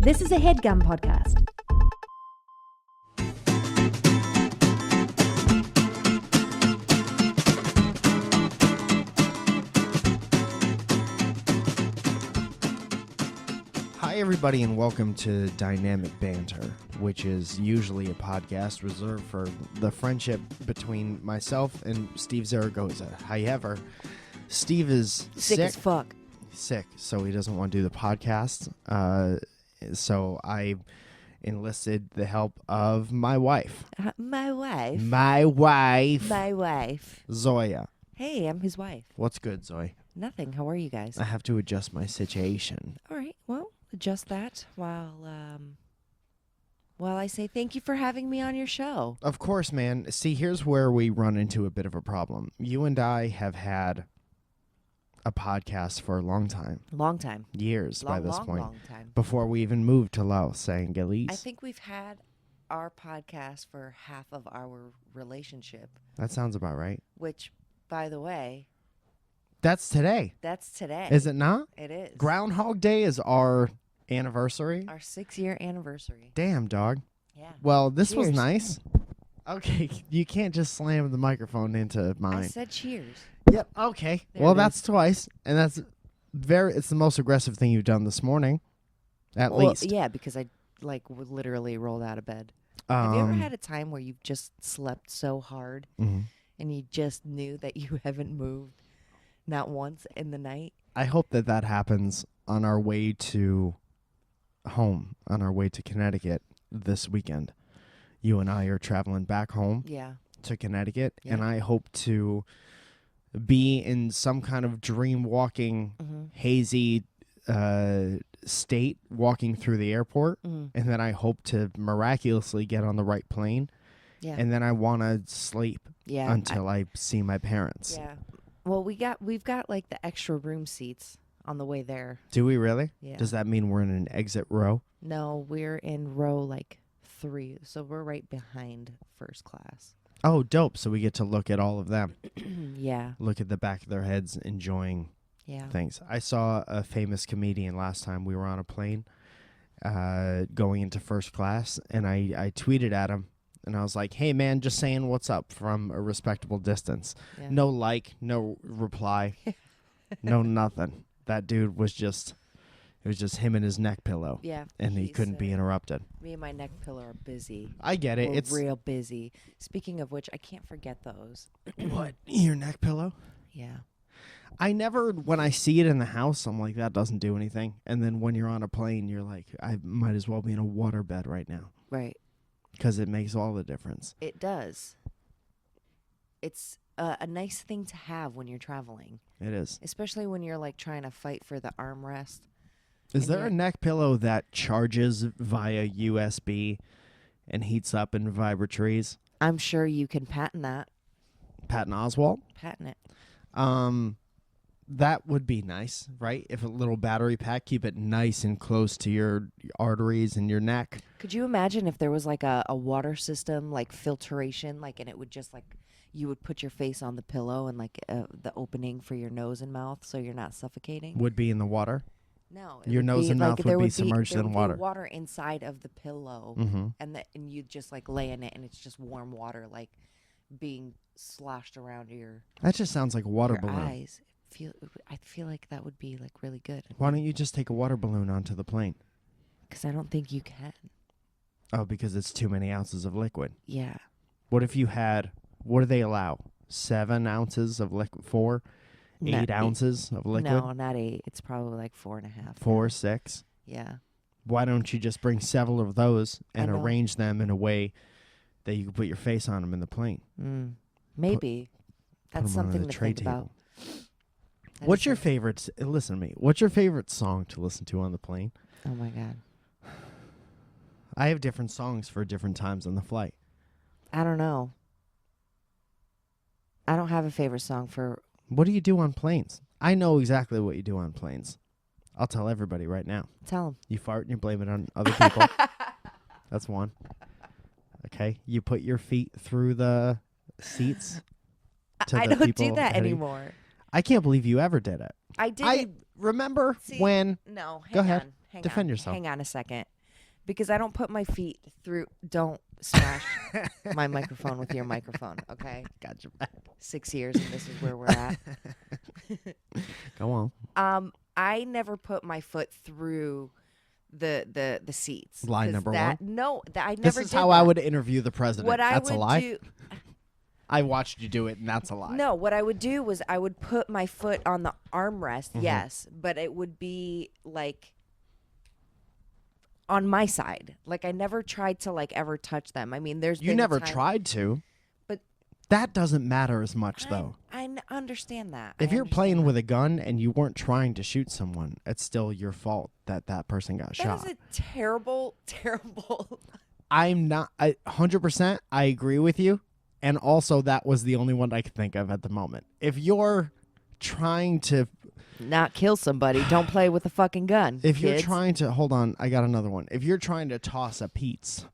This is a HeadGum podcast. Hi, everybody, and welcome to Dynamic Banter, which is usually a podcast reserved for the friendship between myself and Steve Zaragoza. However, Steve is Sick as fuck. Sick, so he doesn't want to do the podcast. So I enlisted the help of my wife. My wife. My wife. Zoya. Hey, I'm his wife. What's good, Zoe? Nothing. How are you guys? I have to adjust my situation. All right. Well, adjust that while I say thank you for having me on your show. Of course, man. See, here's where we run into a bit of a problem. You and I have had a podcast for a long time. Long time. Years by this point. Long time. Before we even moved to Los Angeles. I think we've had our podcast for half of our relationship, That sounds about right. which, by the way, That's today. that's today. Is it not? It is. Groundhog Day is our anniversary. Our 6-year anniversary. Damn, dog. Yeah. Well, this was Cheers. nice. Okay, you can't just slam the microphone into I mine. said cheers. Yep. Okay. There Well, it that's twice, and it's the most aggressive thing you've done this morning, at least. Yeah, because I literally rolled out of bed. Have you ever had a time where you've just slept so hard mhm. and you just knew that you haven't moved not once in the night? I hope that happens on our way to home, on our way to Connecticut this weekend. You and I are traveling back home Yeah. to Connecticut, and Yeah. I hope to be in some kind of dream walking, Mm-hmm. hazy state walking through the airport, Mm-hmm. and then I hope to miraculously get on the right plane, Yeah. and then I want to sleep Yeah. until I see my parents. Yeah. Well, we've got like the extra room seats on the way there. Do we really? Yeah. Does that mean we're in an exit row? No, we're in row 3, so we're right behind first class. Oh, dope. So we get to look at all of them. Yeah. Look at the back of their heads enjoying Yeah. things. I saw a famous comedian last time we were on a plane going into first class, and I tweeted at him, and I was like, hey, man, just saying what's up from a respectable distance. Yeah. No like, no reply, no nothing. That dude was just, it was just him and his neck pillow, Yeah. and he he's, couldn't be interrupted. Me and my neck pillow are busy. I get it. We're It's real busy. Speaking of which, I can't forget those. what? Your neck pillow? Yeah. I never, when I see it in the house, I'm like, that doesn't do anything. And then when you're on a plane, you're like, I might as well be in a waterbed right now. Right. Because it makes all the difference. It does. It's a nice thing to have when you're traveling, It is. especially when you're trying to fight for the armrest. Is And there a you're- neck pillow that charges via USB and heats up in Vibratrees? I'm sure you can patent that. Patton Oswalt? Patent it. That would be nice, right? If a little battery pack, keep it nice and close to your arteries and your neck. Could you imagine if there was a water system, filtration, and it would just you would put your face on the pillow and the opening for your nose and mouth so you're not suffocating? Would be in the water. No. Your nose and mouth would be submerged there in would water. Be water inside of the pillow, Mm-hmm. and you just lay in it, and it's just warm water being sloshed around your That just sounds like a water your balloon. eyes. I feel like that would be really good. Why don't you just take a water balloon onto the plane? Because I don't think you can. Oh, because it's too many ounces of liquid. Yeah. What if you had, what do they allow? 7 ounces of liquid? 4? No, 8 ounces of liquid? No, not 8. It's probably 4.5. 4, 6? Yeah. Why don't you just bring several of those and I know. arrange them in a way that you can put your face on them in the plane? Maybe. Put That's 'em on something the to tray think table. about. That What's is your something- favorite, listen to me, what's your favorite song to listen to on the plane? Oh, my God. I have different songs for different times on the flight. I don't know. I don't have a favorite song for... What do you do on planes? I know exactly what you do on planes. I'll tell everybody right now. Tell them. You fart and you blame it on other people. That's one. Okay. You put your feet through the seats. I the don't people do that ahead of you. anymore. I can't believe you ever did it. I did it remember See, when? No, Go hang ahead. on. Hang Defend on. yourself. Hang on a second. Because I don't put my feet through. Don't smash my microphone with your microphone, okay? Got your back. 6 years and this is where we're at. Go on. I never put my foot through the seats. Lie 'Cause number that, one. No, I never This is did how that. I would interview the president. What I That's would a lie. do. I watched you do it, and that's a lie. No, what I would do was I would put my foot on the armrest, Mm-hmm. yes, but it would be like on my side. Like I never tried to like ever touch them. I mean, there's You been never times- tried to. But that doesn't matter as much, though. I understand that. If I you're understand playing that. with a gun and you weren't trying to shoot someone, it's still your fault that that person got shot. That is a terrible, terrible. I'm not 100%. I agree with you. And also, that was the only one I could think of at the moment. If you're trying to, Not kill somebody. Don't play with a fucking gun. if you're kids. trying to, hold on, I got another one. If you're trying to toss a pizza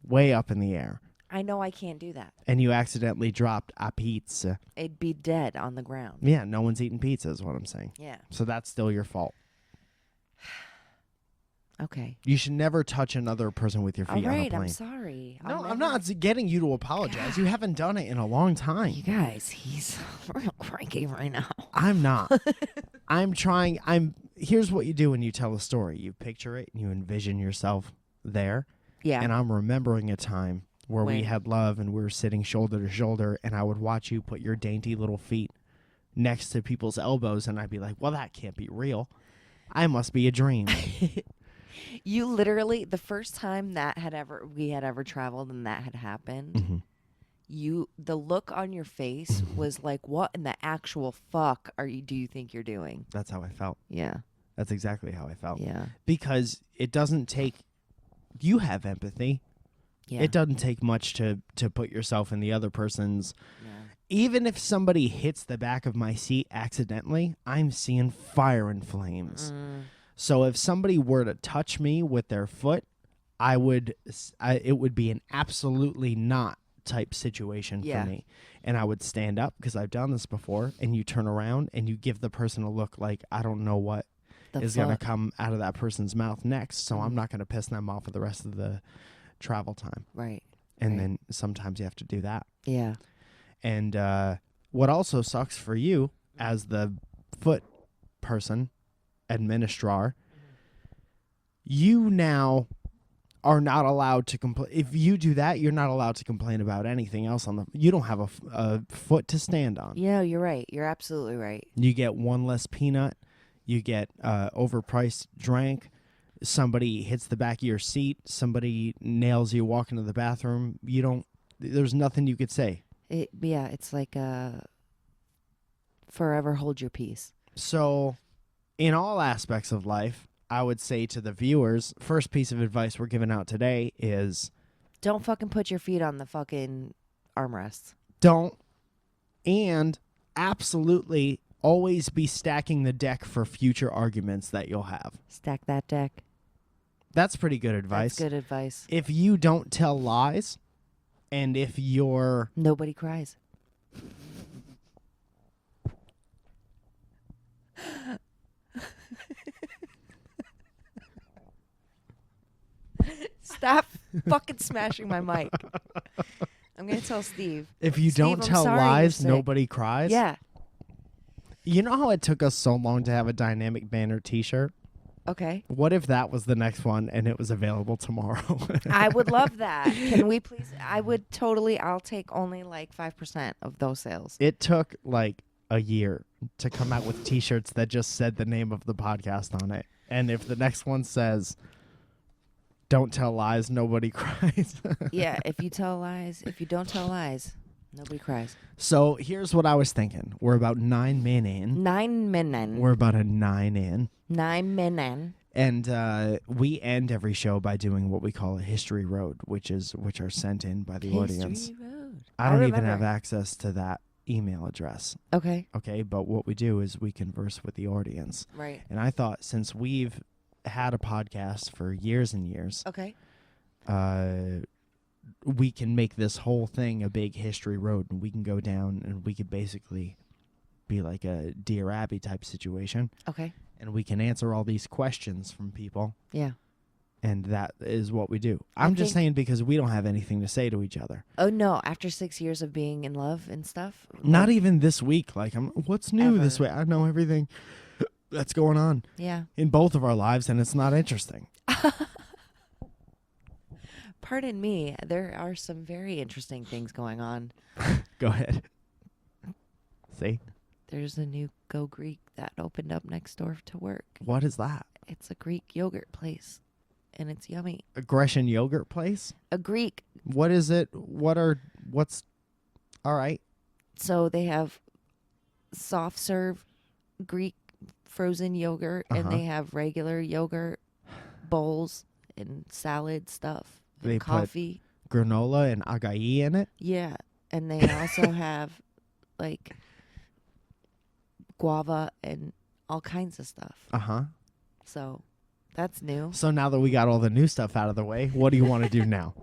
way up in the air I know I can't do that. and you accidentally dropped a pizza, It'd be dead on the ground. yeah, no one's eating pizza is what I'm saying. Yeah. So that's still your fault. Okay. You should never touch another person with your All feet on a right. plane. I'm sorry. No, I'll I'm never- not getting you to apologize. You haven't done it in a long time. You guys, he's real cranky right now. I'm not. I'm trying. Here's what you do when you tell a story. You picture it and you envision yourself there. Yeah. And I'm remembering a time where we When? had love and we were sitting shoulder to shoulder, and I would watch you put your dainty little feet next to people's elbows, and I'd be like, well, that can't be real. I must be a dream. You literally, the first time we had ever traveled and that had happened, Mhm. the look on your face was like, what in the actual fuck do you think you're doing? That's how I felt. Yeah. That's exactly how I felt. Yeah. Because it doesn't take, you have empathy. Yeah. It doesn't take much to put yourself in the other person's. Yeah. Even if somebody hits the back of my seat accidentally, I'm seeing fire and flames. So if somebody were to touch me with their foot, it would be an absolutely not type situation Yeah. for me. And I would stand up because I've done this before, and you turn around and you give the person a look like, I don't know what is going to come out of that person's mouth next, so I'm not going to piss them off for the rest of the travel time. Right. And Right. then sometimes you have to do that. Yeah. And what also sucks for you as the foot person, administrar, you now are not allowed to complain. If you do that, you're not allowed to complain about anything else you don't have a foot to stand on. Yeah, you're right. You're absolutely right. You get one less peanut. You get overpriced drink. Somebody hits the back of your seat. Somebody nails you walking to the bathroom. There's nothing you could say. It's like forever hold your peace. So, in all aspects of life, I would say to the viewers, first piece of advice we're giving out today is Don't fucking put your feet on the fucking armrests. don't, and absolutely always be stacking the deck for future arguments that you'll have. Stack that deck. That's pretty good advice. That's good advice. If you don't tell lies, and if you're Nobody cries. Stop fucking smashing my mic. I'm going to tell Steve. if you Steve, don't I'm tell sorry you're lies, sick. nobody cries. Yeah. You know how it took us so long to have a dynamic banner T-shirt? Okay. What if that was the next one and it was available tomorrow? I would love that. Can we please? I'll take only like 5% of those sales. It took like a year to come out with T-shirts that just said the name of the podcast on it. And if the next one says, "Don't tell lies, nobody cries." Yeah. If you don't tell lies, nobody cries. So here's what I was thinking. We're about 9 men in. 9 men. We're about a 9 in. 9 men. And we end every show by doing what we call a history road, which are sent in by the audience. History Road. I don't even remember. have access to that email address. Okay. Okay, but what we do is we converse with the audience. Right. And I thought since we've had a podcast for years and years, Okay. we can make this whole thing a big history road, and we can go down and we could basically be like a Dear Abby type situation. Okay. And we can answer all these questions from people. Yeah. And that is what we do. I'm just saying because we don't have anything to say to each other. Oh, no. After 6 years of being in love and stuff? Not even this week. Like, what's new this Ever. way? I know everything that's going on Yeah. in both of our lives, and it's not interesting. Pardon me. There are some very interesting things going on. Go ahead. See? There's a new Go Greek that opened up next door to work. What is that? It's a Greek yogurt place, and it's yummy. Aggression yogurt place? A Greek. What is it? What's all right? So they have soft serve Greek frozen yogurt, and they have regular yogurt bowls and salad stuff. And They coffee. put granola and acai in it? Yeah. And they also have like guava and all kinds of stuff. Uh-huh. So that's new. So now that we got all the new stuff out of the way, what do you want to do now?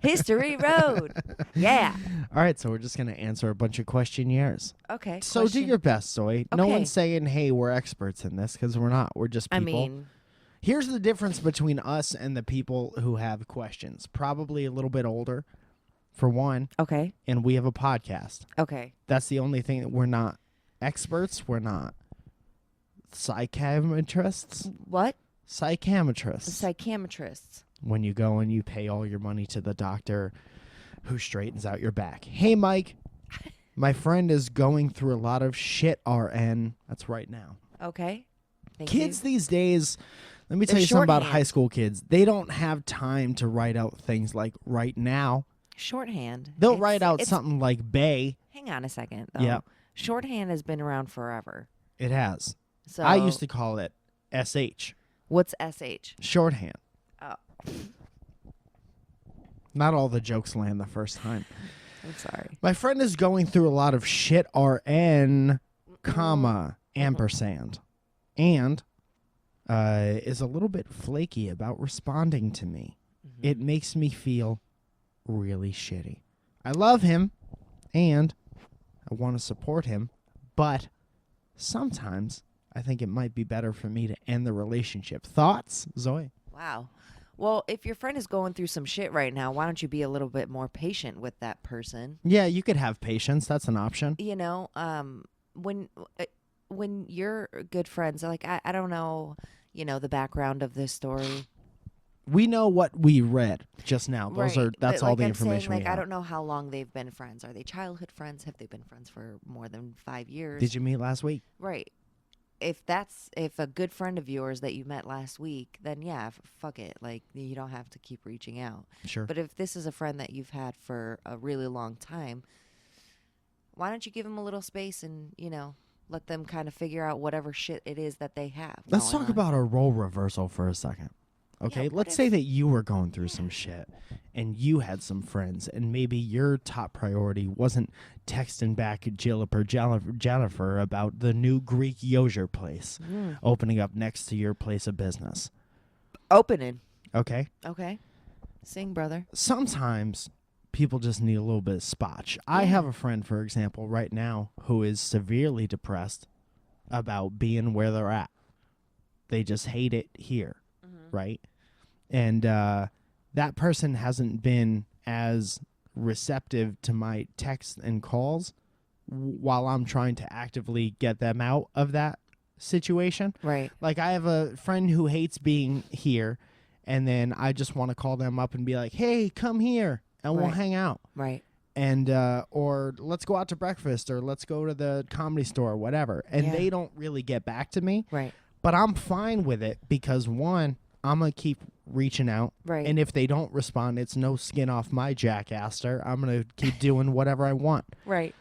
History Road. Yeah. All right, so we're just going to answer a bunch of questionnaires. Okay. So do your best, Zoe. No Okay. one's saying, hey, we're experts in this, because we're not. We're just people. I mean, Here's the difference between us and the people who have questions. Probably a little bit older, for one, okay. and we have a podcast. Okay. That's the only thing that we're not experts. We're not psychiatrists. What? Psychiatrists. Psychiatrists. When you go and you pay all your money to the doctor who straightens out your back. Hey, Mike, my friend is going through a lot of shit, RN. That's right now. Okay. Thank Kids you. these days, let me They're tell you something about shorthand. high school kids. They don't have time to write out things like right now. Shorthand. They'll It's- write out it's- something like bay. Hang on a second, though. Yeah. Shorthand has been around forever. It has. So I used to call it SH, What's SH? shorthand. Oh, Not all the jokes land the first time. I'm sorry. My friend is going through a lot of shit, RN, comma, ampersand, and is a little bit flaky about responding to me. Mm-hmm. It makes me feel really shitty. I love him, and I want to support him, but sometimes I think it might be better for me to end the relationship. Thoughts, Zoe? Wow. Well, if your friend is going through some shit right now, why don't you be a little bit more patient with that person? Yeah, you could have patience. That's an option. You know, when you're good friends, like I don't know, you know, the background of this story. We know what we read just now. That's But, all like the I'm information saying, we like, have. I don't know how long they've been friends. Are they childhood friends? Have they been friends for more than 5 years? Did you meet last week? Right. If a good friend of yours that you met last week, then yeah, fuck it. Like, you don't have to keep reaching out. Sure. But if this is a friend that you've had for a really long time, why don't you give them a little space and, you know, let them kind of figure out whatever shit it is that they have. Let's going talk on. about a role reversal for a second. Okay, Yeah, what let's if- say that you were going through some shit and you had some friends and maybe your top priority wasn't texting back Jennifer about the new Greek yogurt place opening up next to your place of business. Opening. Okay? Okay. Sing, brother. Sometimes people just need a little bit of spotch. I have a friend, for example, right now who is severely depressed about being where they're at. They just hate it here. Right? And that person hasn't been as receptive to my texts and calls while I'm trying to actively get them out of that situation. Right. Like, I have a friend who hates being here, and then I just want to call them up and be like, hey, come here, and we'll Right. hang out. Right. And or let's go out to breakfast, or let's go to the comedy store, or whatever. And Yeah. they don't really get back to me. Right. But I'm fine with it because, one, I'm going to keep reaching out. Right. And if they don't respond, it's no skin off my jackaster. I'm going to keep doing whatever I want. Right.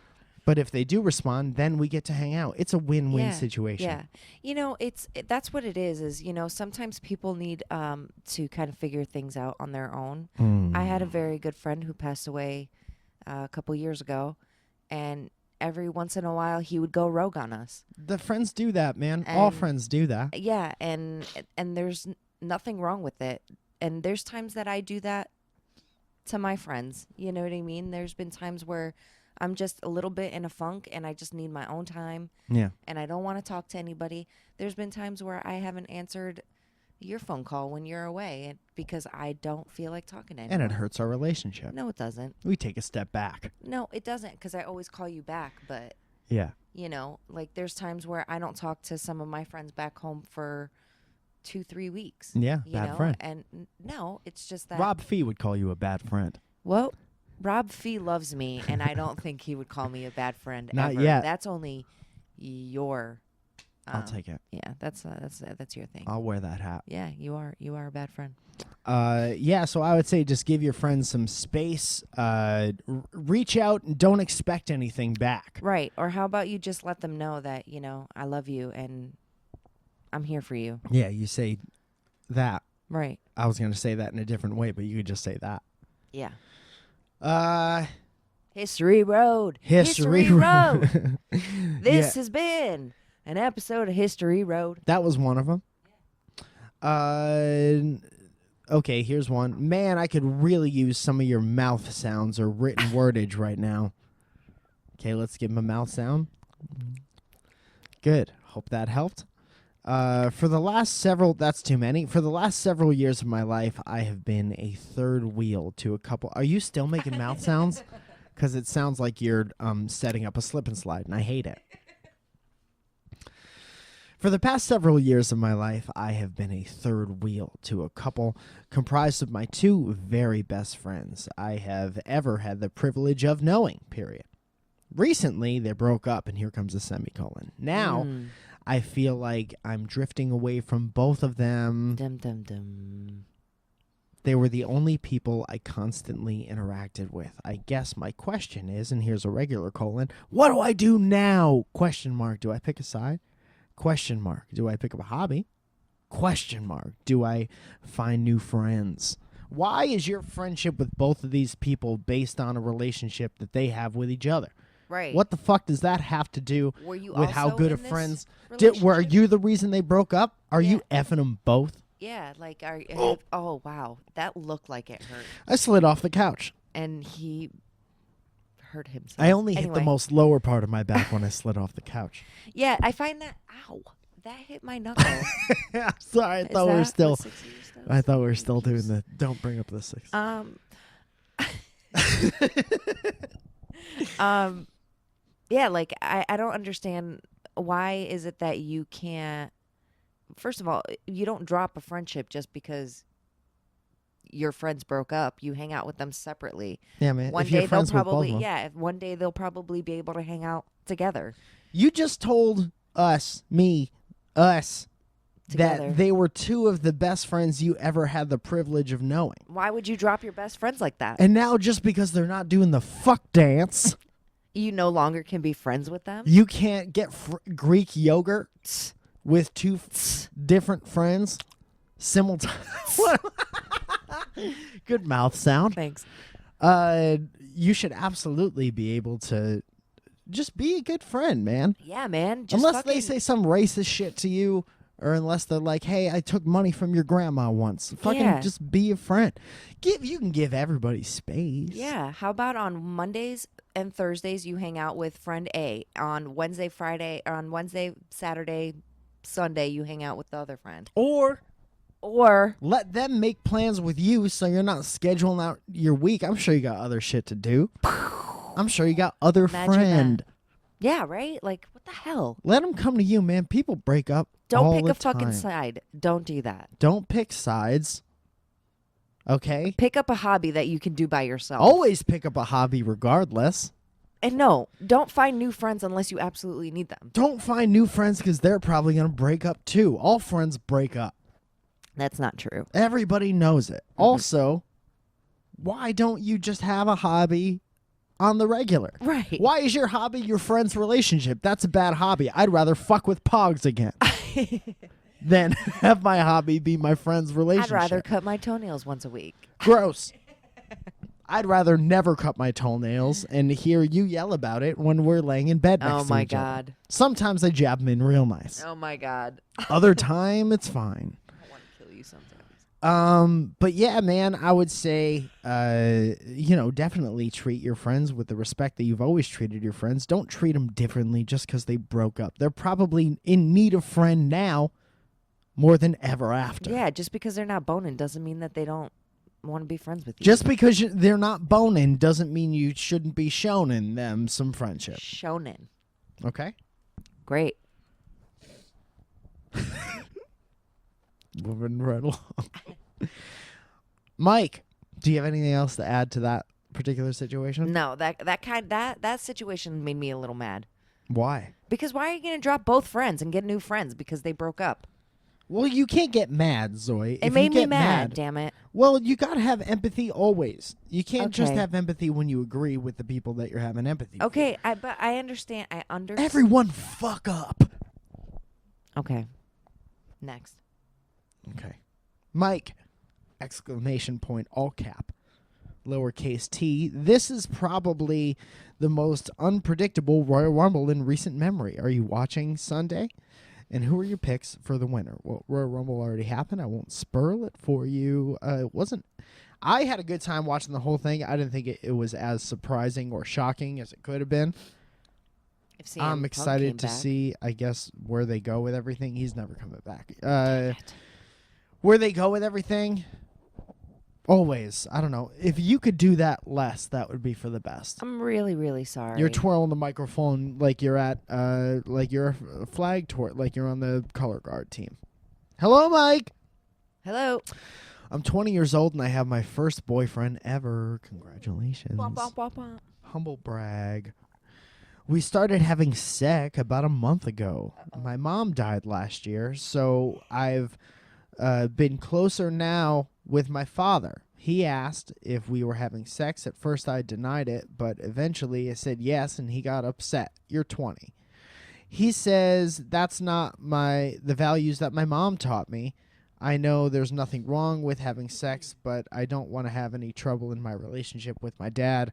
But if they do respond, then we get to hang out. It's a win-win situation. Yeah. You know, that's what it is, you know, sometimes people need to kind of figure things out on their own. I had a very good friend who passed away a couple years ago, and every once in a while he would go rogue on us. The friends do that, man. All And- friends do that. Yeah, and there's nothing wrong with it. And there's times that I do that to my friends. You know what I mean? There's been times where I'm just a little bit in a funk and I just need my own time. Yeah. And I don't want to talk to anybody. There's been times where I haven't answered your phone call when you're away because I don't feel like talking to anyone. And it hurts our relationship. No, it doesn't. We take a step back. No, it doesn't, because I always call you back. But, Yeah. you know, like there's times where I don't talk to some of my friends back home for 2-3 weeks. Yeah, you bad know? friend. And no, it's just that. Rob Fee would call you a bad friend. Well, Rob Fee loves me, and I don't think he would call me a bad friend. Not ever. yet. That's only your. I'll take it. Yeah, that's your thing. I'll wear that hat. Yeah, you are a bad friend. Yeah, so I would say just give your friends some space. Reach out and don't expect anything back. Right. Or how about you just let them know that, you know, I love you and I'm here for you. Yeah, you say that. Right. I was going to say that in a different way, but you could just say that. Yeah. History Road. History Road. This Yeah. has been an episode of History Road. That was one of them. Okay, here's one. Man, I could really use some of your mouth sounds or written wordage right now. Okay, let's give him a mouth sound. Good. Hope that helped. For the last several, that's too many. For the last several years of my life, I have been a third wheel to a couple. Are you still making mouth sounds? Because it sounds like you're setting up a slip and slide, and I hate it. For the past several years of my life, I have been a third wheel to a couple comprised of my two very best friends I have ever had the privilege of knowing, period. Recently, they broke up, and here comes a semicolon. Now, I feel like I'm drifting away from both of them. Dum, dum, dum. They were the only people I constantly interacted with. I guess my question is, and here's a regular colon, what do I do now? Question mark. Do I pick a side? Question mark. Do I pick up a hobby? Question mark. Do I find new friends? Why is your friendship with both of these people based on a relationship that they have with each other? Right. What the fuck does that have to do Were you with how also good in of this friends? relationship? Were you the reason they broke up? Are Yeah. you effing them both? Yeah, like oh wow, that looked like it hurt. I slid off the couch. And he hurt himself. I only hit the Anyway. most lower part of my back when I slid off the couch. Yeah, I find that that hit my knuckle. Sorry, I Is thought we were that still. what 6 years does? I thought we were still doing the. Don't bring up the 6. Yeah, like I don't understand, why is it that you can't, first of all, you don't drop a friendship just because your friends broke up. You hang out with them separately. Yeah, man. One if you're day they'll friends with both of probably them. if one day they'll probably be able to hang out together. You just told us Together. that they were two of the best friends you ever had the privilege of knowing. Why would you drop your best friends like that? And now just because they're not doing the fuck dance, You no longer can be friends with them? you can't get Greek yogurt with two different friends simultaneously. Good mouth sound. Thanks. You should absolutely be able to just be a good friend, man. Yeah, man. Just Unless they fucking- say some racist shit to you, or unless they're like, "Hey, I took money from your grandma once." Fucking Yeah. just be a friend. You can give everybody space. Yeah. How about on Mondays and Thursdays you hang out with friend A. On Wednesday, Saturday, Sunday you hang out with the other friend. Or Or let them make plans with you so you're not scheduling out your week. I'm sure you got other shit to do. I'm sure you got other Imagine friend. yeah, right? Like what the hell? Let them come to you, man. People break up Don't all pick the a fucking time. side. Don't do that. Don't pick sides. Okay? Pick up a hobby that you can do by yourself. Always pick up a hobby regardless. And no, don't find new friends unless you absolutely need them. Don't find new friends because they're probably going to break up too. All friends break up. That's not true. Everybody knows it. Also, why don't you just have a hobby on the regular? Right. Why is your hobby your friend's relationship? That's a bad hobby. I'd rather fuck with pogs again than have my hobby be my friend's relationship. I'd rather cut my toenails once a week. Gross. I'd rather never cut my toenails and hear you yell about it when we're laying in bed next Oh to my each other. God. Sometimes I jab them in real nice. Oh my God. Other time, it's fine. I want to kill you sometimes. But yeah, man, I would say, definitely treat your friends with the respect that you've always treated your friends. Don't treat them differently just because they broke up. They're probably in need of friend now more than ever after. Yeah, just because they're not boning doesn't mean that they don't want to be friends with you. Just because they're not boning doesn't mean you shouldn't be showing them some friendship. Shonen. Okay? Great. Moving right along. Mike, do you have anything else to add to that particular situation? No, that situation made me a little mad. Why? Because why are you going to drop both friends and get new friends because they broke up? Well, you can't get mad, Zoe. It made me mad, damn it. Well, you got to have empathy always. You can't just Okay. have empathy when you agree with the people that you're having empathy Okay, but I understand. I understand. Everyone fuck up. Okay. Next. Okay. Mike, exclamation point, all cap, lowercase t. This is probably the most unpredictable Royal Rumble in recent memory. Are you watching Sunday? And who are your picks for the winner? Well, Royal Rumble already happened. I won't spoil it for you. I had a good time watching the whole thing. I didn't think it was as surprising or shocking as it could have been. If CM I'm Punk excited came to back. see, I guess, where they go with everything. He's never coming back. Where they go with everything, always. I don't know. If you could do that less, that would be for the best. I'm really, really sorry. You're twirling the microphone like you're at, like you're a flag tour, like you're on the color guard team. Hello, Mike. Hello. I'm 20 years old and I have my first boyfriend ever. Congratulations. Womp, womp, womp, womp. Humble brag. We started having sex about a month ago. My mom died last year, so I've been closer now with my father. He asked if we were having sex. At first I denied it, but eventually I said yes, and he got upset. You're 20. He says that's not the values that my mom taught me. I know there's nothing wrong with having sex, but I don't want to have any trouble in my relationship with my dad,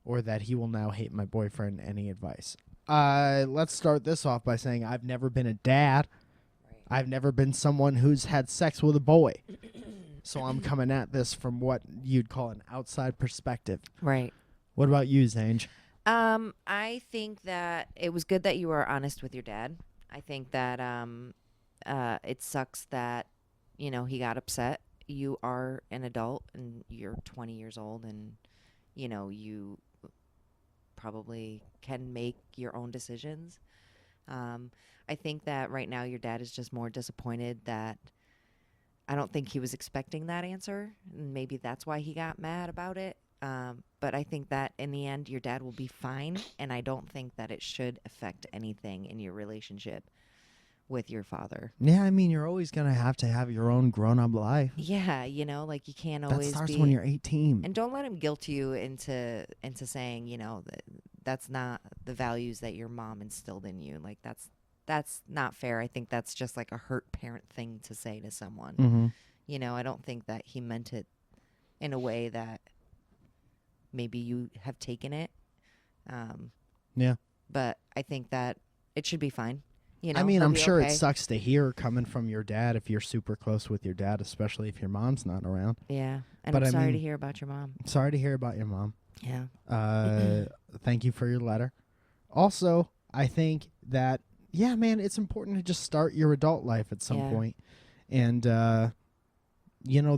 or that he will now hate my boyfriend. Any advice? Let's start this off by saying I've never been a dad. I've never been someone who's had sex with a boy. So I'm coming at this from what you'd call an outside perspective. Right. What about you, Zange? I think that it was good that you were honest with your dad. I think that it sucks that, he got upset. You are an adult and you're 20 years old and, you probably can make your own decisions. I think that right now your dad is just more disappointed that I don't think he was expecting that answer. And maybe that's why he got mad about it. But I think that in the end, your dad will be fine. And I don't think that it should affect anything in your relationship with your father. Yeah, I mean, you're always going to have your own grown-up life. Yeah, you can't That always starts be, when you're 18. and don't let him guilt you into saying, that's not the values that your mom instilled in you. Like that's not fair. I think that's just like a hurt parent thing to say to someone. Mm-hmm. I don't think that he meant it in a way that maybe you have taken it. Yeah. But I think that it should be fine. I mean, he'll I'm be sure okay. it sucks to hear coming from your dad if you're super close with your dad, especially if your mom's not around. Yeah. And But I'm I sorry to mean- hear about your mom. Sorry to hear about your mom. Yeah. Thank you for your letter. Also, I think that, yeah, man, it's important to just start your adult life at some Yeah. point. And, the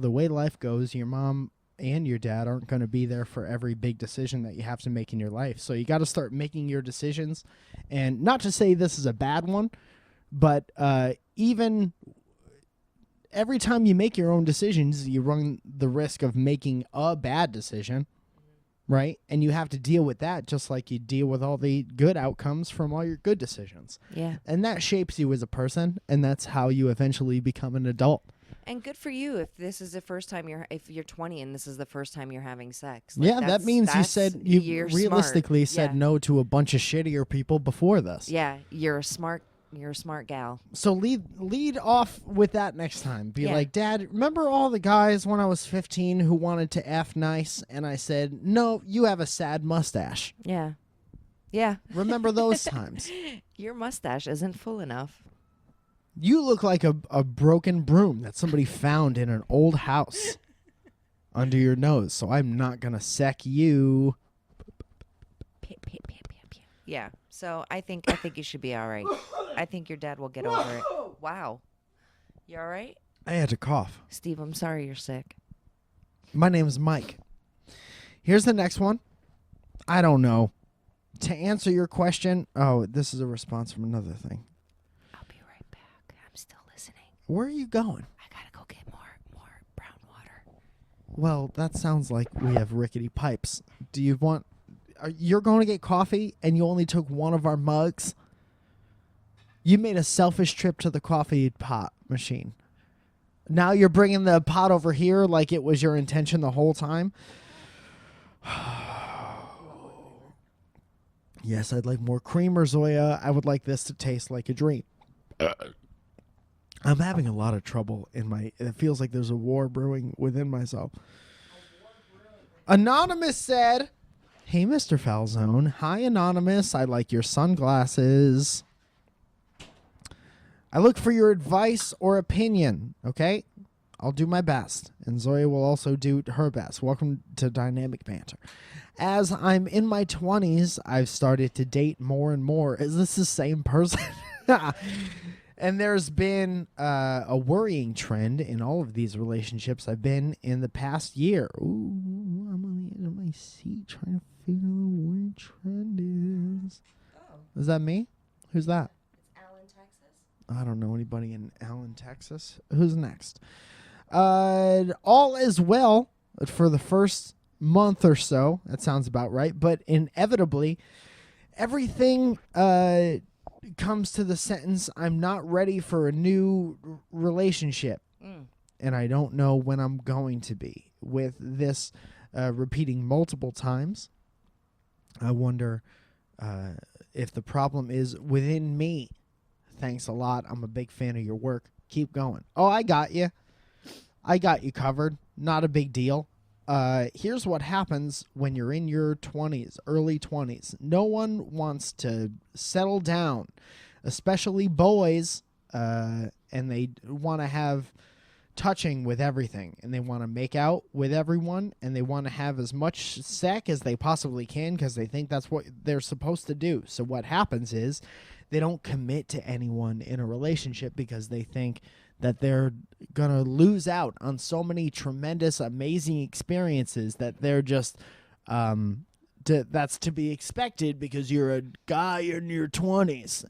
way life goes, your mom and your dad aren't going to be there for every big decision that you have to make in your life. So you got to start making your decisions. And not to say this is a bad one, but even every time you make your own decisions, you run the risk of making a bad decision, right? And you have to deal with that just like you deal with all the good outcomes from all your good decisions. Yeah. And that shapes you as a person, and that's how you eventually become an adult. And good for you if this is the first time if you're 20 and this is the first time you're having sex. Yeah, that means you you're realistically smart. said no to a bunch of shittier people before this. Yeah, you're a smart gal. So lead off with that next time. Be Yeah. like, Dad, remember all the guys when I was 15 who wanted to F nice? And I said, no, you have a sad mustache. Yeah. Yeah. Remember those times. Your mustache isn't full enough. You look like a broken broom that somebody found in an old house under your nose, so I'm not going to sec you. Yeah. So I think you should be all right. I think your dad will get over it. Wow. You all right? I had to cough. Steve, I'm sorry you're sick. My name's Mike. Here's the next one. I don't know. To answer your question, this is a response from another thing. I'll be right back. I'm still listening. Where are you going? I gotta go get more brown water. Well, that sounds like we have rickety pipes. Do you want... You're going to get coffee and you only took one of our mugs? You made a selfish trip to the coffee pot machine. Now you're bringing the pot over here like it was your intention the whole time? Yes, I'd like more creamer, Zoya. I would like this to taste like a dream. I'm having a lot of trouble in my... It feels like there's a war brewing within myself. Anonymous said, "Hey, Mr. Falzone. Hi, Anonymous. I like your sunglasses. I look for your advice or opinion, okay? I'll do my best, and Zoya will also do her best. Welcome to Dynamic Banter. As I'm in my 20s, I've started to date more and more. Is this the same person?" And there's been a worrying trend in all of these relationships I've been in the past year. Ooh, I'm on the edge of my seat trying to figure out where trend is. Oh. Is that me? Who's that? It's Allen, Texas. I don't know anybody in Allen, Texas. Who's next? All is well for the first month or so. That sounds about right. But inevitably, everything comes to the sentence, "I'm not ready for a new relationship." And I don't know when I'm going to be. With this repeating multiple times, I wonder if the problem is within me. Thanks a lot. I'm a big fan of your work. Keep going. Oh, I got you. I got you covered. Not a big deal. Here's what happens when you're in your 20s, early 20s. No one wants to settle down, especially boys, and they want to have touching with everything, and they want to make out with everyone, and they want to have as much sex as they possibly can because they think that's what they're supposed to do. So what happens is they don't commit to anyone in a relationship because they think that they're going to lose out on so many tremendous, amazing experiences that they're just, that's to be expected because you're a guy in your 20s.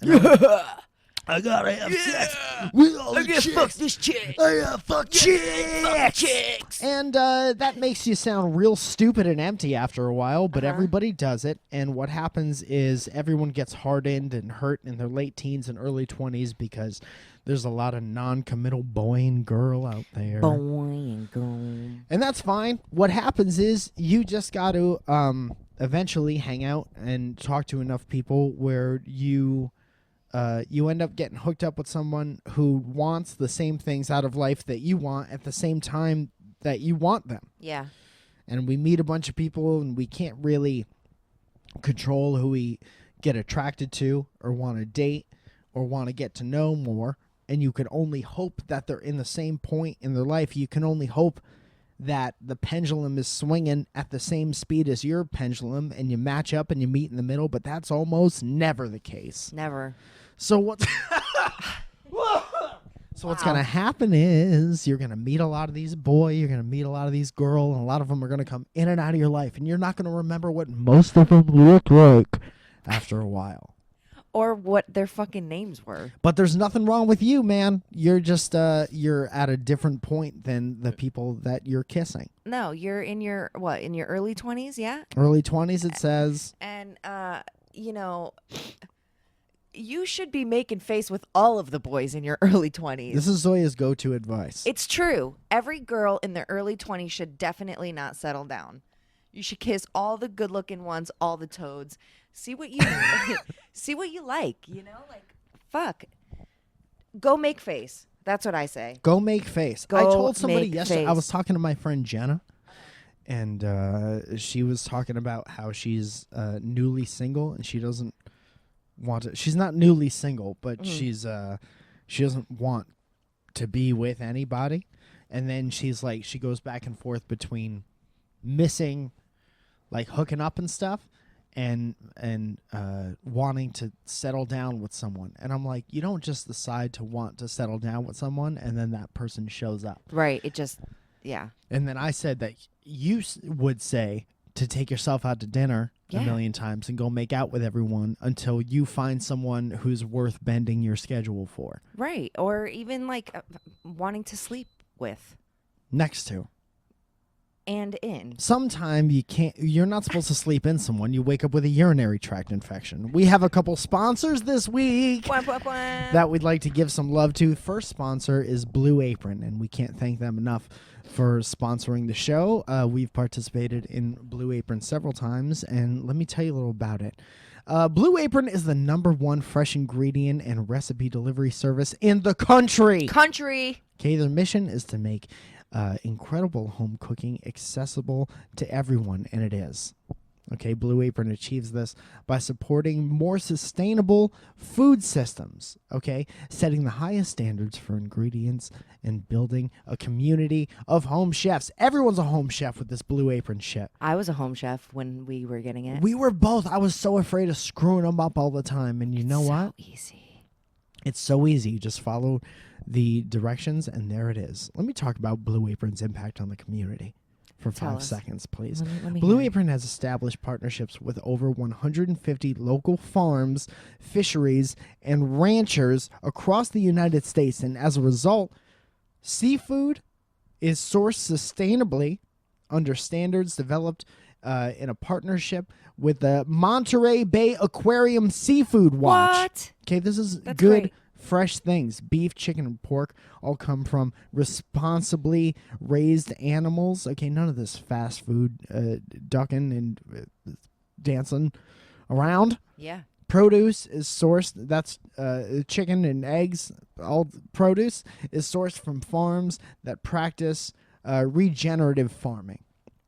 I gotta have sex with all the chicks. Fuck this chick. I gotta fuck chicks. And that makes you sound real stupid and empty after a while, but everybody does it. And what happens is everyone gets hardened and hurt in their late teens and early 20s because there's a lot of non-committal boy and girl out there. Boy and girl. And that's fine. What happens is you just got to eventually hang out and talk to enough people where you end up getting hooked up with someone who wants the same things out of life that you want at the same time that you want them. Yeah. And we meet a bunch of people, and we can't really control who we get attracted to or want to date or want to get to know more. And you can only hope that they're in the same point in their life. You can only hope that the pendulum is swinging at the same speed as your pendulum, and you match up and you meet in the middle, but that's almost never the case. Never. So what's what's going to happen is you're going to meet a lot of these boys, you're going to meet a lot of these girls, and a lot of them are going to come in and out of your life, and you're not going to remember what most of them look like after a while. Or what their fucking names were. But there's nothing wrong with you, man. You're just you're at a different point than the people that you're kissing. No, you're in your in your early 20s, yeah? Early 20s, it says. And you should be making face with all of the boys in your early 20s. This is Zoya's go-to advice. It's true. Every girl in their early 20s should definitely not settle down. You should kiss all the good-looking ones, all the toads. See what you see what you like, like fuck. Go make face. That's what I say. Go make face. I told somebody yesterday, I was talking to my friend Jenna, and she was talking about how she's newly single and she doesn't want to. She's not newly single, but she's She doesn't want to be with anybody. And then she's like, she goes back and forth between missing, like hooking up and stuff, and wanting to settle down with someone. And I'm like, you don't just decide to want to settle down with someone and then that person shows up. Right. It just, yeah. And then I said that you would say to take yourself out to dinner a million times and go make out with everyone until you find someone who's worth bending your schedule for. Right. Or even like wanting to sleep with. Next to. And in. Sometime you're not supposed to sleep in someone. You wake up with a urinary tract infection. We have a couple sponsors this week that we'd like to give some love to. First sponsor is Blue Apron, and we can't thank them enough for sponsoring the show. We've participated in Blue Apron several times, and let me tell you a little about it. Blue Apron is the #1 fresh ingredient and recipe delivery service in the country. Okay, their mission is to make incredible home cooking accessible to everyone, and it is. Okay, Blue Apron achieves this by supporting more sustainable food systems, okay, setting the highest standards for ingredients and building a community of home chefs. Everyone's a home chef with this Blue Apron shit. I was a home chef when we were getting it. We were both. I was so afraid of screwing them up all the time, and you know what? Easy. It's so easy. You just follow the directions, and there it is. Let me talk about Blue Apron's impact on the community for Tell 5 us. seconds, please. Let me Blue hear it. Apron has established partnerships with over 150 local farms, fisheries, and ranchers across the United States, and as a result, seafood is sourced sustainably under standards developed in a partnership with the Monterey Bay Aquarium Seafood Watch. What? Okay, this is That's good. great. Fresh things, beef, chicken, and pork, all come from responsibly raised animals. Okay, none of this fast food ducking and dancing around. Yeah. Produce is sourced, that's chicken and eggs, all produce is sourced from farms that practice regenerative farming.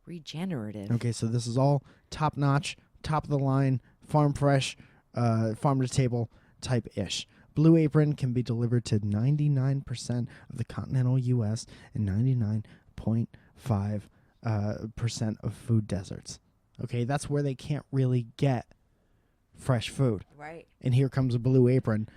Regenerative. Okay, so this is all top-notch, top-of-the-line, farm fresh, farm-to-table type-ish. Blue Apron can be delivered to 99% of the continental U.S. and 99.5% of food deserts. Okay, that's where they can't really get fresh food. Right. And here comes a Blue Apron,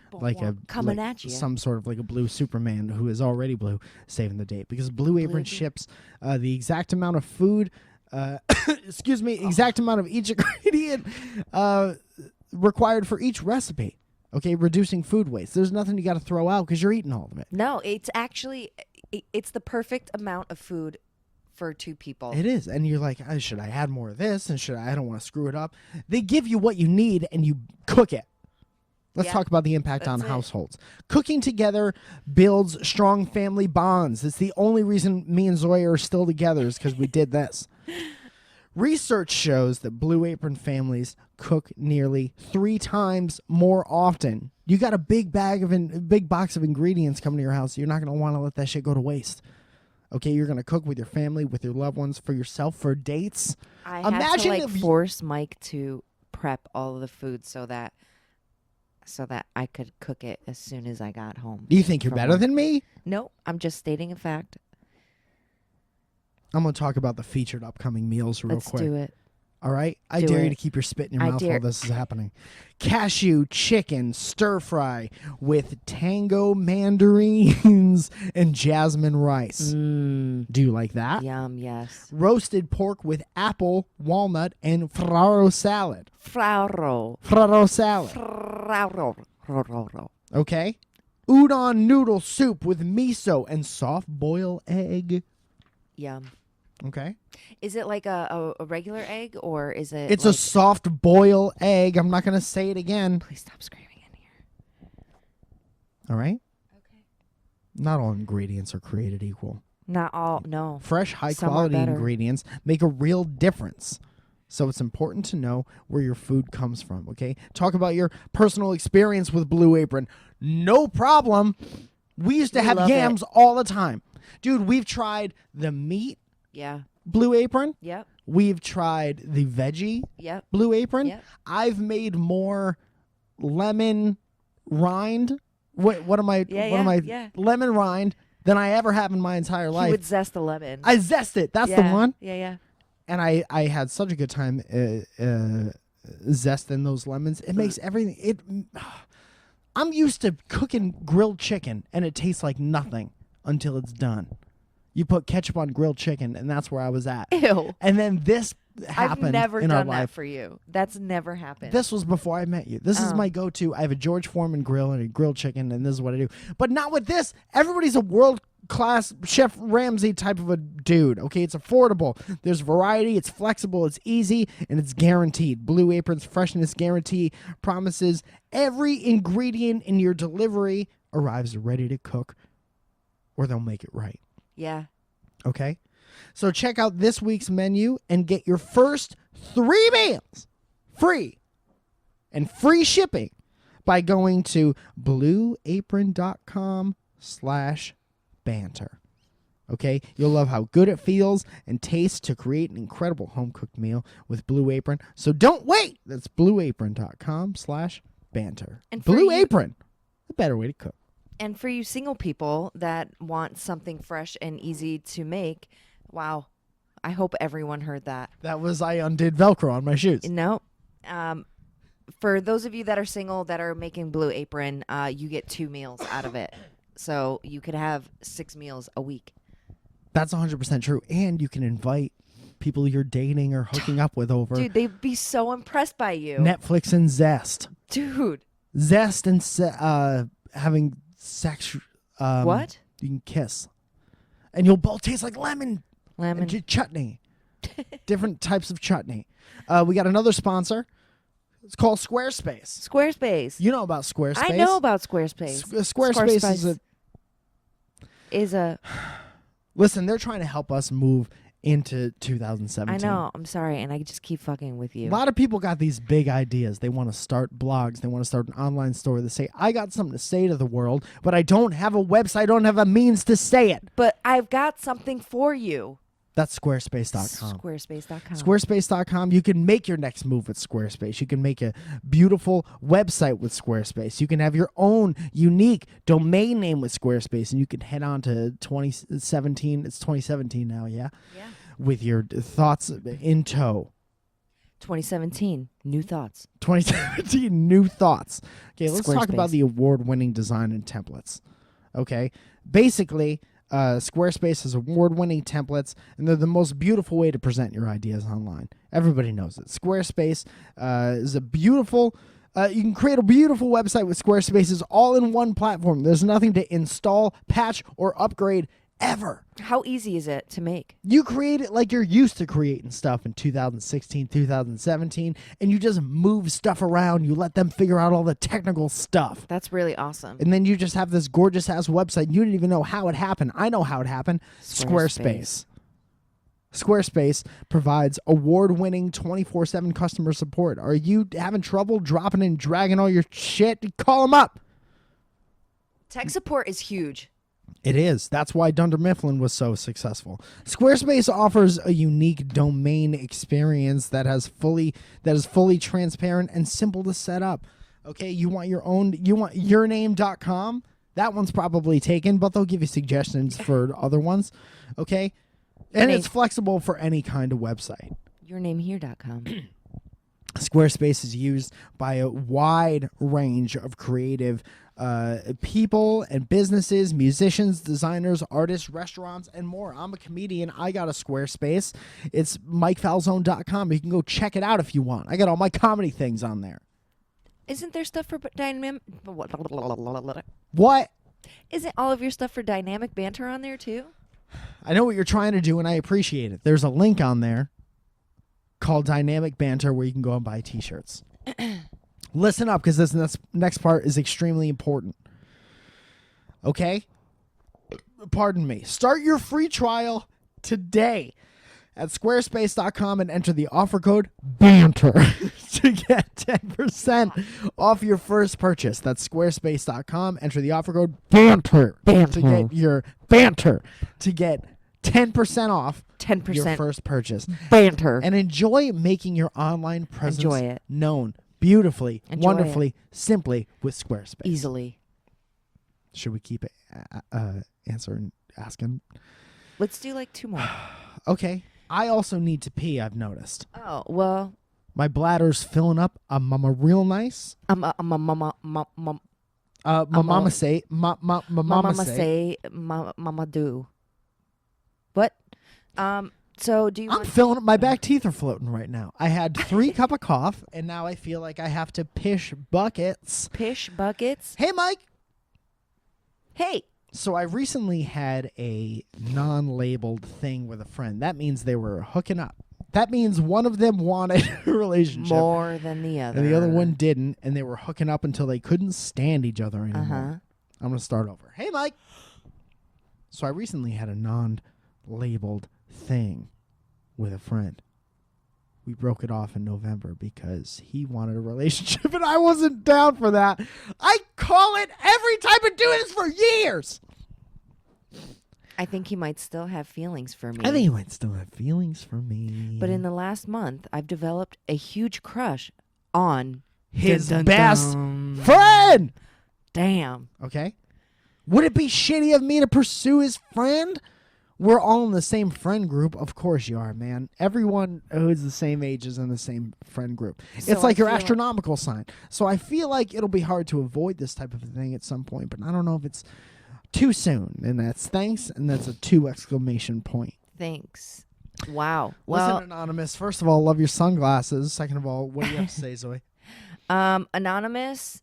Coming at you. some sort of like a blue Superman who is already blue, saving the date. Because Blue Apron ships the exact amount of food, exact amount of each ingredient required for each recipe. Okay, reducing food waste. There's nothing you got to throw out because you're eating all of it. No, it's actually, it's the perfect amount of food for 2 people. It is. And you're like, should I add more of this? And I don't want to screw it up. They give you what you need and you cook it. Let's talk about the impact on households. Cooking together builds strong family bonds. It's the only reason me and Zoya are still together is because we did this. Research shows that Blue Apron families cook nearly 3 times more often. You got a big box of ingredients coming to your house. You're not going to want to let that shit go to waste. Okay, you're going to cook with your family, with your loved ones, for yourself, for dates. I had to force Mike to prep all of the food so that I could cook it as soon as I got home. Do you think you're better than me? No, I'm just stating a fact. I'm going to talk about the featured upcoming meals real quick. Let's do it. All right? I dare you to keep your spit in your mouth while this is happening. Cashew chicken stir fry with tango mandarins and jasmine rice. Do you like that? Yum, yes. Roasted pork with apple, walnut, and farro salad. Farro salad. Farro. Okay? Udon noodle soup with miso and soft boiled egg. Yum. Okay. Is it like a regular egg or is it? It's a soft boil egg. I'm not going to say it again. Please stop screaming in here. All right? Okay. Not all ingredients are created equal. Not all, no. Fresh, high-quality ingredients make a real difference. So it's important to know where your food comes from, okay? Talk about your personal experience with Blue Apron. No problem. We used to have yams all the time. Dude, we've tried the meat Blue Apron. Yep. We've tried the veggie Blue Apron. Yep. I've made more lemon rind What am I? Yeah, what am I? yeah. Lemon rind than I ever have in my entire life. He would zest the lemon. I zest it. That's the one. Yeah, yeah. And I had such a good time zesting those lemons. It makes everything. I'm used to cooking grilled chicken, and it tastes like nothing until it's done. You put ketchup on grilled chicken, and that's where I was at. Ew. And then this happened I've never in our done that life. for you. That's never happened. This was before I met you. This is my go-to. I have a George Foreman grill and a grilled chicken, and this is what I do. But not with this. Everybody's a world-class Chef Ramsay type of a dude. Okay, it's affordable. There's variety. It's flexible. It's easy, and it's guaranteed. Blue Apron's freshness guarantee promises every ingredient in your delivery arrives ready to cook, or they'll make it right. Yeah. Okay? So check out this week's menu and get your first 3 meals free and free shipping by going to blueapron.com/banter. Okay? You'll love how good it feels and tastes to create an incredible home-cooked meal with Blue Apron. So don't wait. That's blueapron.com/banter. And for Blue you- Apron, a better way to cook. And for you single people that want something fresh and easy to make, wow. I hope everyone heard that. That was I undid Velcro on my shoes. No. For those of you that are single that are making Blue Apron, you get 2 meals out of it. So you could have 6 meals a week. That's 100% true. And you can invite people you're dating or hooking up with over. Dude, they'd be so impressed by you. Netflix and Zest. Dude. Zest and having sex. What? You can kiss. And you'll both taste like lemon. Lemon. And chutney. Different types of chutney. We got another sponsor. It's called Squarespace. Squarespace. You know about Squarespace. I know about Squarespace. Squarespace is a... Listen, they're trying to help us move into 2017. I know. I'm sorry. And I just keep fucking with you. A lot of people got these big ideas. They want to start blogs. They want to start an online store. They say, I got something to say to the world, but I don't have a website. I don't have a means to say it. But I've got something for you. That's squarespace.com. Squarespace.com. Squarespace.com. You can make your next move with Squarespace. You can make a beautiful website with Squarespace. You can have your own unique domain name with Squarespace, and you can head on to 2017. It's 2017 now, yeah? Yeah. With your thoughts in tow. 2017. New thoughts. 2017 new thoughts. Okay, let's talk Squarespace. about the award-winning design and templates. Okay, basically, Squarespace has award-winning templates, and they're the most beautiful way to present your ideas online. Everybody knows it. Squarespace is a beautiful. You can create a beautiful website with Squarespace. It's all in one platform. There's nothing to install, patch, or upgrade ever. How easy is it to make? You create it like you're used to creating stuff in 2016, 2017, and you just move stuff around. You let them figure out all the technical stuff. That's really awesome. And then you just have this gorgeous-ass website. You didn't even know how it happened. I know how it happened. Squarespace. Squarespace provides award-winning 24/7 customer support. Are you having trouble dropping and dragging all your shit? Call them up. Tech support is huge. It is. That's why Dunder Mifflin was so successful. Squarespace offers a unique domain experience that is fully transparent and simple to set up. Okay, you want yourname.com? That one's probably taken, but they'll give you suggestions for other ones. Okay? And it's flexible for any kind of website. Yournamehere.com. Squarespace is used by a wide range of creative people and businesses, musicians, designers, artists, restaurants, and more. I'm a comedian. I got a Squarespace. It's MikeFalzone.com. You can go check it out if you want. I got all my comedy things on there. Isn't there stuff for dynamic? What? Isn't all of your stuff for dynamic banter on there too? I know what you're trying to do, and I appreciate it. There's a link on there called Dynamic Banter where you can go and buy T-shirts. Listen up, because this next part is extremely important. Okay? Pardon me. Start your free trial today at squarespace.com and enter the offer code BANTER to get 10% off your first purchase. That's squarespace.com. Enter the offer code BANTER to get your BANTER to get 10% off 10% your first purchase. banter. And enjoy making your online presence Enjoy it. known beautifully, Enjoy wonderfully, simply with Squarespace. Easily. Should we keep it answering, asking? Let's do like 2 more. Okay. I also need to pee, I've noticed. Oh, well. My bladder's filling up. I'm a real nice. My mama say. mama do. What? So do you I'm want... filling up. My back teeth are floating right now. I had 3 cup of cough, and now I feel like I have to pish buckets. Pish buckets? Hey, Mike. Hey. So I recently had a non-labeled thing with a friend. That means they were hooking up. That means one of them wanted a relationship. More than the other. And the other one didn't, and they were hooking up until they couldn't stand each other anymore. Uh-huh. I'm going to start over. Hey, Mike. So I recently had a non-labeled thing with a friend. We broke it off in November because he wanted a relationship and I wasn't down for that. I call it every time. I've been doing this for years. I think he might still have feelings for me. I think he might still have feelings for me. But in the last month, I've developed a huge crush on his best friend. Damn. Okay. Would it be shitty of me to pursue his friend? We're all in the same friend group. Of course you are, man. Everyone who's the same age is in the same friend group. So it's like your feel astronomical sign. So I feel like it'll be hard to avoid this type of thing at some point, but I don't know if it's too soon. And that's thanks, and that's a 2 exclamation point. Thanks. Wow. Well, listen, Anonymous. First of all, love your sunglasses. Second of all, what do you have to say, Zoe? Anonymous.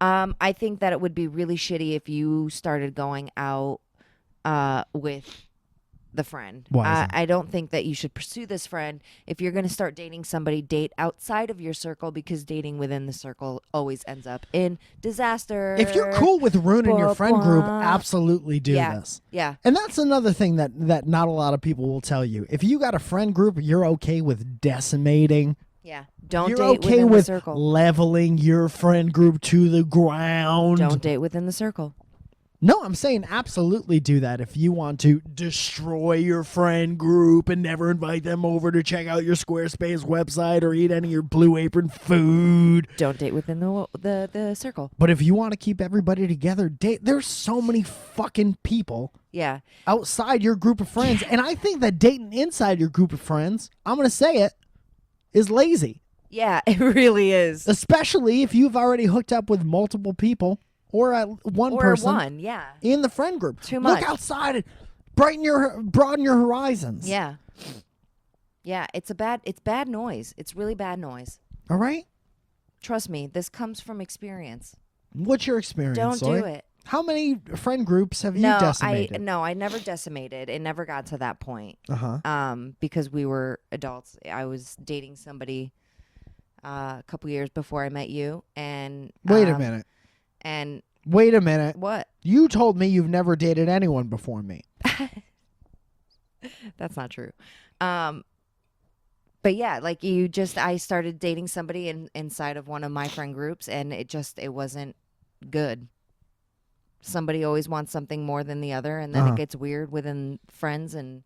I think that it would be really shitty if you started going out with the friend. Why? I don't think that you should pursue this friend. If you're going to start dating somebody, date outside of your circle, because dating within the circle always ends up in disaster. If you're cool with ruining your friend group, absolutely do this. Yeah. And that's another thing that not a lot of people will tell you. If you got a friend group you're okay with decimating, yeah. Don't you're date okay within with the circle. leveling your friend group to the ground. Don't date within the circle. No, I'm saying absolutely do that if you want to destroy your friend group and never invite them over to check out your Squarespace website or eat any of your Blue Apron food. Don't date within the circle. But if you want to keep everybody together, there's so many fucking people outside your group of friends. And I think that dating inside your group of friends, I'm going to say it, is lazy. Yeah, it really is. Especially if you've already hooked up with multiple people or one person in the friend group. Too much. Look outside and broaden your horizons. Yeah. Yeah, it's bad noise. It's really bad noise. All right? Trust me, this comes from experience. What's your experience, Don't Zoe? do it. How many friend groups have you decimated? I never decimated. It never got to that point. Uh-huh. Because we were adults. I was dating somebody a couple years before I met you, and Wait a minute. And wait a minute. What? You told me you've never dated anyone before me. That's not true. But yeah, like I started dating somebody inside of one of my friend groups, and it wasn't good. Somebody always wants something more than the other, and then it gets weird within friends. And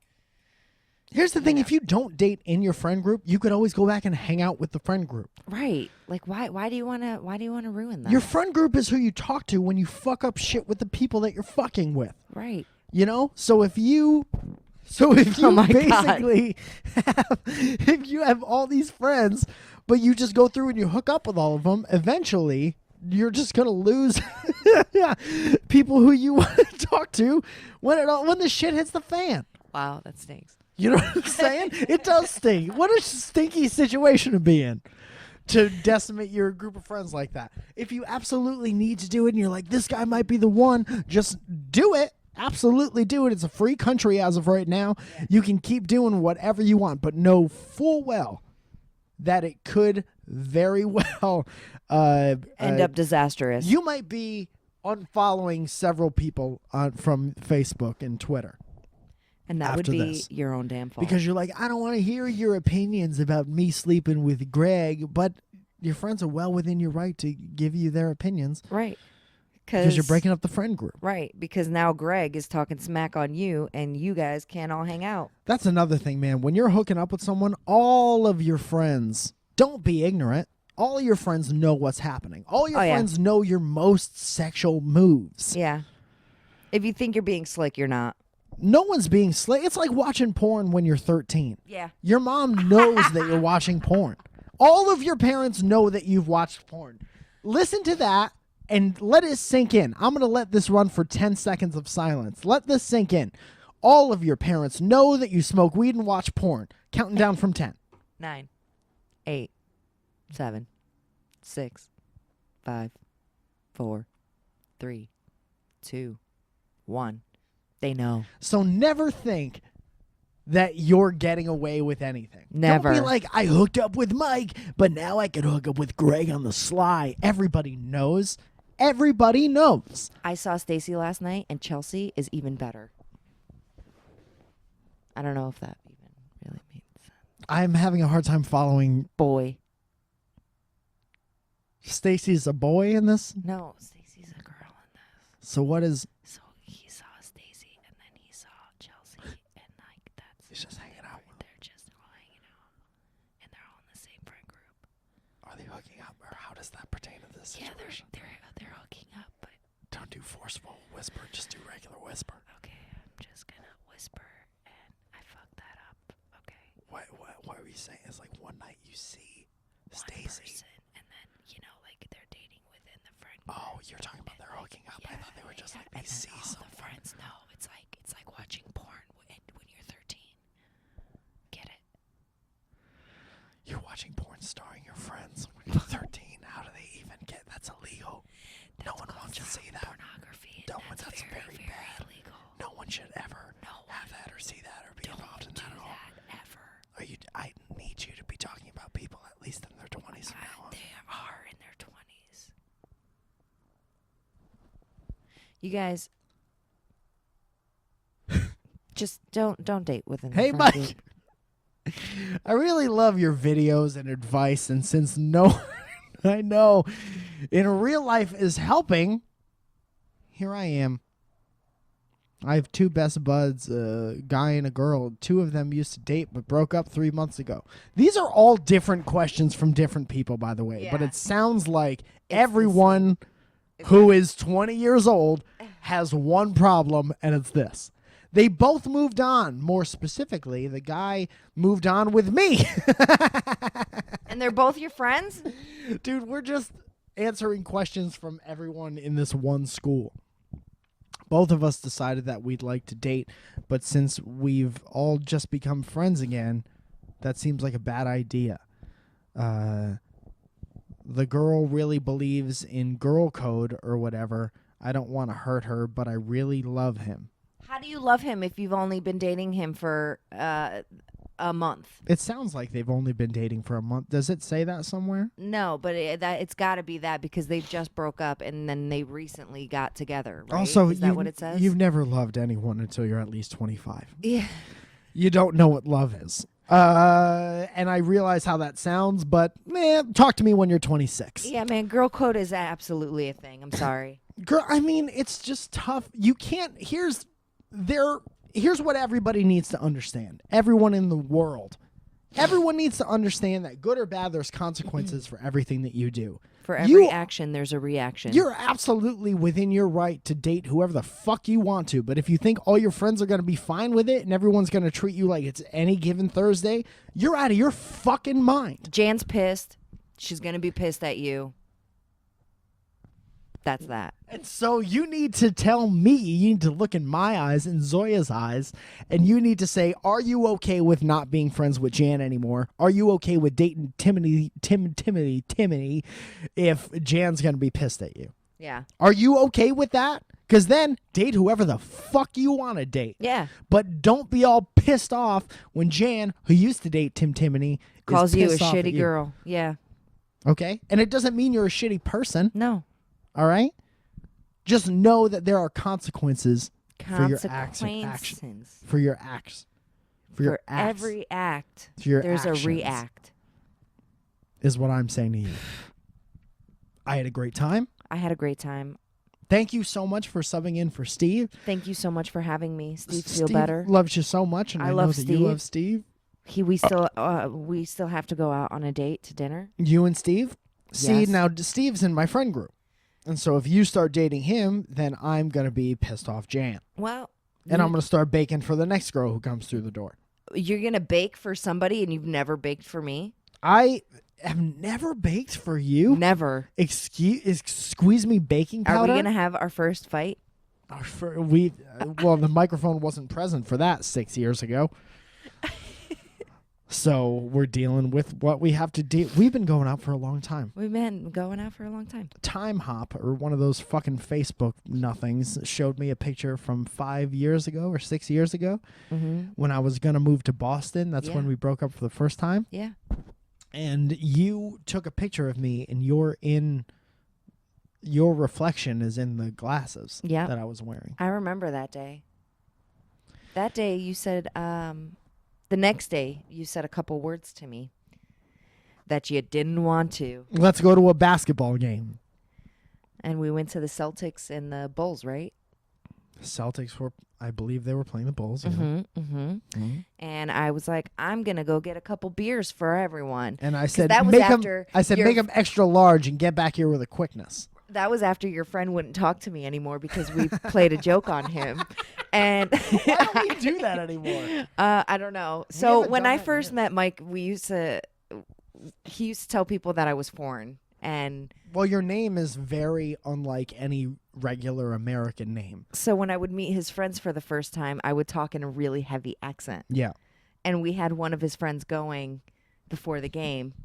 here's the thing: if you don't date in your friend group, you could always go back and hang out with the friend group. Right? Like, why do you want to ruin that? Your friend group is who you talk to when you fuck up shit with the people that you're fucking with. Right. You know? So if you basically if you have all these friends, but you just go through and you hook up with all of them, eventually you're just gonna lose people who you want to talk to when the shit hits the fan. Wow, that stinks. You know what I'm saying? It does stink. What a stinky situation to be in, to decimate your group of friends like that. If you absolutely need to do it and you're like, this guy might be the one, just do it. Absolutely do it. It's a free country as of right now. You can keep doing whatever you want, but know full well that it could very well end up disastrous. You might be unfollowing several people from Facebook and Twitter. And that would be your own damn fault. Because you're like, I don't want to hear your opinions about me sleeping with Greg, but your friends are well within your right to give you their opinions. Right. Because you're breaking up the friend group. Right. Because now Greg is talking smack on you, and you guys can't all hang out. That's another thing, man. When you're hooking up with someone, all of your friends, don't be ignorant. all of your friends know what's happening. All your Oh, yeah. friends know your most sexual moves. Yeah. If you think you're being slick, you're not. No one's being slick. It's like watching porn when you're 13. Yeah. Your mom knows that you're watching porn. All of your parents know that you've watched porn. Listen to that and let it sink in. I'm going to let this run for 10 seconds of silence. Let this sink in. All of your parents know that you smoke weed and watch porn. Counting down from 10. 9, 8, 7, 6, 5, 4, 3, 2, 1. They know. So never think that you're getting away with anything. Never. Don't be like, I hooked up with Mike, but now I can hook up with Greg on the sly. Everybody knows. Everybody knows. I saw Stacy last night, and Chelsea is even better. I don't know if that even really means I'm having a hard time following. boy. Stacy's a boy in this? No, Stacy's a girl in this. So what is... So he saw Stacy, and then he saw Chelsea, and like that's... He's just hanging out. They're just all hanging out, and they're all in the same friend group. Are they hooking up, or how does that pertain to this Yeah, situation? they're hooking up, but Don't do forceful whisper. Just do regular whisper. okay, I'm just gonna whisper, and I fucked that up. Okay. What were you saying? It's like one night you see One Stacy. person, and then like they're dating within the friend group. Oh, you're talking about they're hooking up. I thought they were just like they and then see all someone. the friends know. It's like watching porn when you're 13. Get it? You're watching porn starring your friends when you're 13. How do they even get? That's illegal. No one called wants to see that. Pornography. No one. That's That's very bad. illegal. No one should ever No have that or see that or be involved in Do that at all. that ever. I need you to be talking about people at least in their 20s from now on. They are in their 20s. You guys, just don't date within. Hey, the friend Mike. group. I really love your videos and advice, and since no, I know in real life is helping, here I am. I have two best buds, a guy and a girl. Two of them used to date but broke up 3 months ago. These are all different questions from different people, by the way, but Yeah. it sounds like the everyone who is 20 years old has one problem, and it's this. They both moved on. More specifically, the guy moved on with me. And they're both your friends? Dude, we're just answering questions from everyone in this one school. Both of us decided that we'd like to date, but since we've all just become friends again, that seems like a bad idea. The girl really believes in girl code or whatever. I don't want to hurt her, but I really love him. How do you love him if you've only been dating him for a month? It sounds like they've only been dating for a month. Does it say that somewhere? No, but it's got to be that because they've just broke up and then they recently got together. Right? Also, is that what it says? You've never loved anyone until you're at least 25. Yeah. You don't know what love is. And I realize how that sounds, but talk to me when you're 26. Yeah, man, girl code is absolutely a thing. I'm sorry. Girl, I mean, it's just tough. You can't. Here's what everybody needs to understand. Everyone in the world. Everyone needs to understand that good or bad, there's consequences for everything that you do. For every action, there's a reaction. You're absolutely within your right to date whoever the fuck you want to. But if you think all your friends are going to be fine with it and everyone's going to treat you like it's any given Thursday, you're out of your fucking mind. Jan's pissed. She's going to be pissed at you. That's that. And so you need to tell me, you need to look in my eyes and Zoya's eyes, and you need to say, are you okay with not being friends with Jan anymore? Are you okay with dating Timothy if Jan's going to be pissed at you? Yeah. Are you okay with that? Because then date whoever the fuck you want to date. Yeah. But don't be all pissed off when Jan, who used to date Timothy, Calls you a pissed off at shitty you. girl. Yeah. Okay? And it doesn't mean you're a shitty person. No. All right? Just know that there are consequences for your acts. Consequences. For your acts. For your acts. Every act, For your there's actions, a react. is what I'm saying to you. I had a great time. I had a great time. Thank you so much for subbing in for Steve. Thank you so much for having me. Steve, feel Steve better. loves you so much, and I know love that Steve. you love Steve. We still have to go out on a date to dinner. You and Steve? See, Yes. now Steve's in my friend group. And so if you start dating him, then I'm going to be pissed off Jan. Well, And I'm going to start baking for the next girl who comes through the door. you're going to bake for somebody and you've never baked for me? I have never baked for you. Never. Squeeze me baking powder. Are we going to have our first fight? Well, the microphone wasn't present for that 6 years ago. So we're dealing with what we have to deal. We've been going out for a long time. We've been going out for a long time. Time Hop, or one of those fucking Facebook nothings, showed me a picture from 5 years ago or 6 years ago when I was going to move to Boston. That's when we broke up for the first time. Yeah. And you took a picture of me, and your reflection is in the glasses that I was wearing. I remember that day. That day you said, the next day you said a couple words to me that you didn't want to. Let's go to a basketball game. And we went to the Celtics and the Bulls, right? Celtics were, I believe they were playing the Bulls. And I was like, I'm going to go get a couple beers for everyone. And I said, that was make them extra large and get back here with a quickness. That was after your friend wouldn't talk to me anymore because we played a joke on him. And why don't we do that anymore? I don't know. So when I first met Mike, he used to tell people that I was foreign. And well, your name is very unlike any regular American name. So when I would meet his friends for the first time, I would talk in a really heavy accent. Yeah. And we had one of his friends going before the game.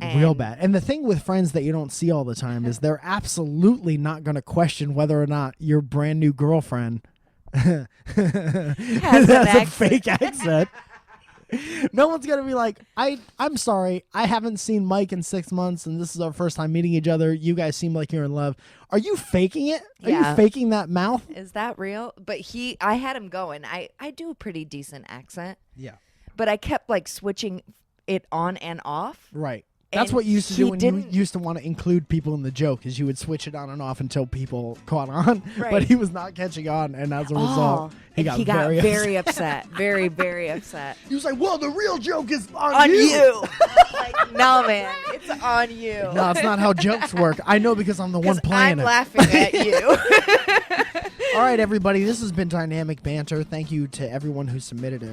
Real bad. And the thing with friends that you don't see all the time is they're absolutely not going to question whether or not your brand new girlfriend has a fake accent. No one's going to be like, I'm sorry, I haven't seen Mike in 6 months and this is our first time meeting each other. You guys seem like you're in love. Are you faking it? Are you faking that mouth? Is that real? But I had him going. I do a pretty decent accent. Yeah. But I kept like switching it on and off. Right. That's what you used to do when you used to want to include people in the joke, is you would switch it on and off until people caught on. Right. But he was not catching on, and as a result, he got very upset. Very, very upset. He was like, well, the real joke is on you. Like, no, man, it's on you. No, it's not how jokes work. I know because I'm the one playing I'm laughing at you. All right, everybody, this has been Dynamic Banter. Thank you to everyone who submitted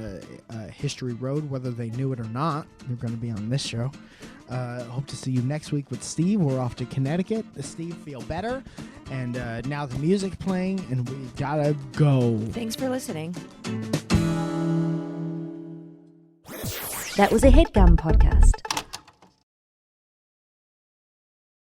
a History Road, whether they knew it or not. You're going to be on this show. Hope to see you next week with Steve. We're off to Connecticut. Steve, feel better. And now the music playing, and we gotta go. Thanks for listening. That was a HeadGum podcast.